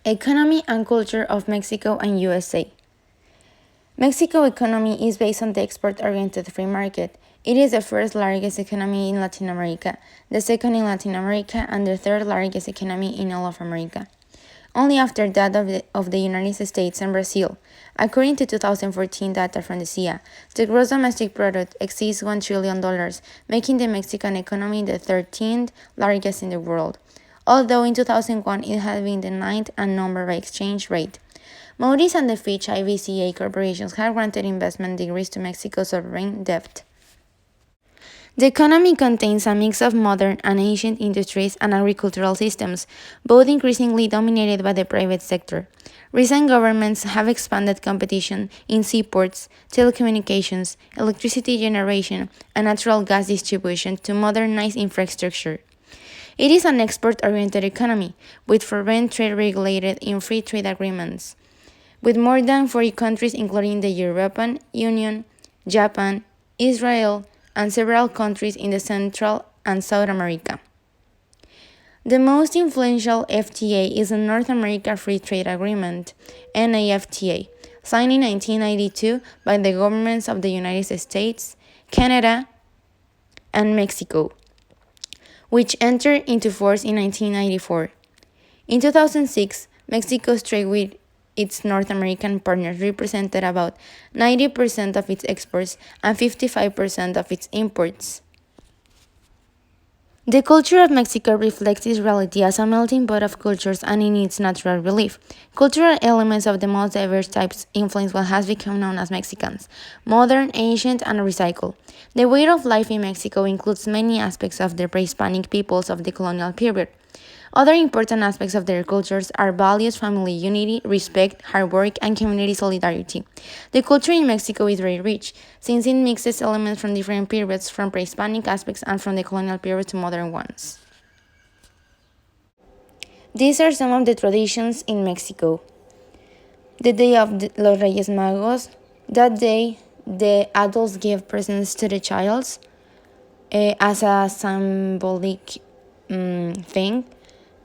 Economy and culture of Mexico and USA. Mexico economy is based on the export-oriented free market. It is the first largest economy in Latin America, the second in Latin America, and the third largest economy in all of America, only after that of the United States and Brazil. According to 2014 data from the CIA, the gross domestic product exceeds $1 trillion, making the Mexican economy the 13th largest in the world, although in 2001 it had been the ninth and number by exchange rate. Moody's and the Fitch IVCA corporations have granted investment degrees to Mexico's sovereign debt. The economy contains a mix of modern and ancient industries and agricultural systems, both increasingly dominated by the private sector. Recent governments have expanded competition in seaports, telecommunications, electricity generation, and natural gas distribution to modernize infrastructure. It is an export-oriented economy, with foreign trade regulated in free trade agreements, with more than 40 countries including the European Union, Japan, Israel, and several countries in the Central and South America. The most influential FTA is the North America Free Trade Agreement, NAFTA, signed in 1992 by the governments of the United States, Canada, and Mexico, which entered into force in 1994. In 2006, Mexico's trade with its North American partners represented about 90% of its exports and 55% of its imports. The culture of Mexico reflects its reality as a melting pot of cultures and in its natural relief. Cultural elements of the most diverse types influence what has become known as Mexicans: modern, ancient, and recycled. The way of life in Mexico includes many aspects of the pre-Hispanic peoples of the colonial period. Other important aspects of their cultures are values, family unity, respect, hard work, and community solidarity. The culture in Mexico is very rich, since it mixes elements from different periods, from pre-Hispanic aspects and from the colonial period to modern ones. These are some of the traditions in Mexico. The Day of los Reyes Magos. That day, the adults give presents to the childs as a symbolic thing.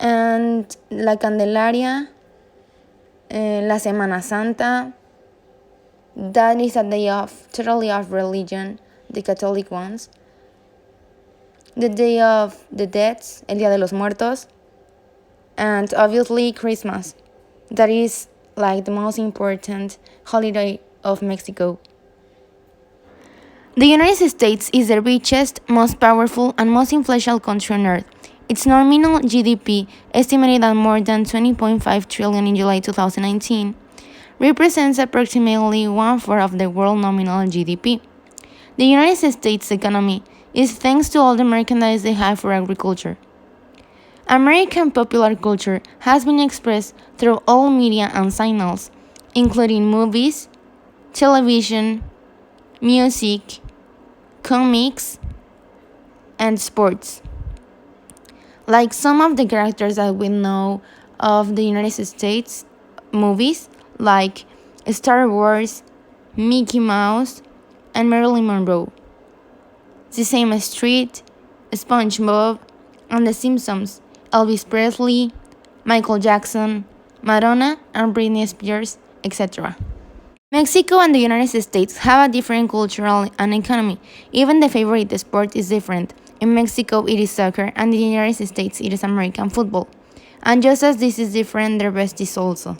And La Candelaria, La Semana Santa, that is a day totally of religion, the Catholic ones. The Day of the Dead, El Día de los Muertos, and obviously Christmas, that is like the most important holiday of Mexico. The United States is the richest, most powerful, and most influential country on earth. Its nominal GDP, estimated at more than $20.5 trillion in July 2019, represents approximately one-fourth of the world nominal GDP. The United States economy is thanks to all the merchandise they have for agriculture. American popular culture has been expressed through all media and signals, including movies, television, music, comics, and sports. Like some of the characters that we know of the United States movies, like Star Wars, Mickey Mouse, and Marilyn Monroe. Sesame Street, SpongeBob, and The Simpsons, Elvis Presley, Michael Jackson, Madonna, and Britney Spears, etc. Mexico and the United States have a different cultural and economy. Even the favorite sport is different. In Mexico, it is soccer, and in the United States, it is American football. And just as this is different, their best is also.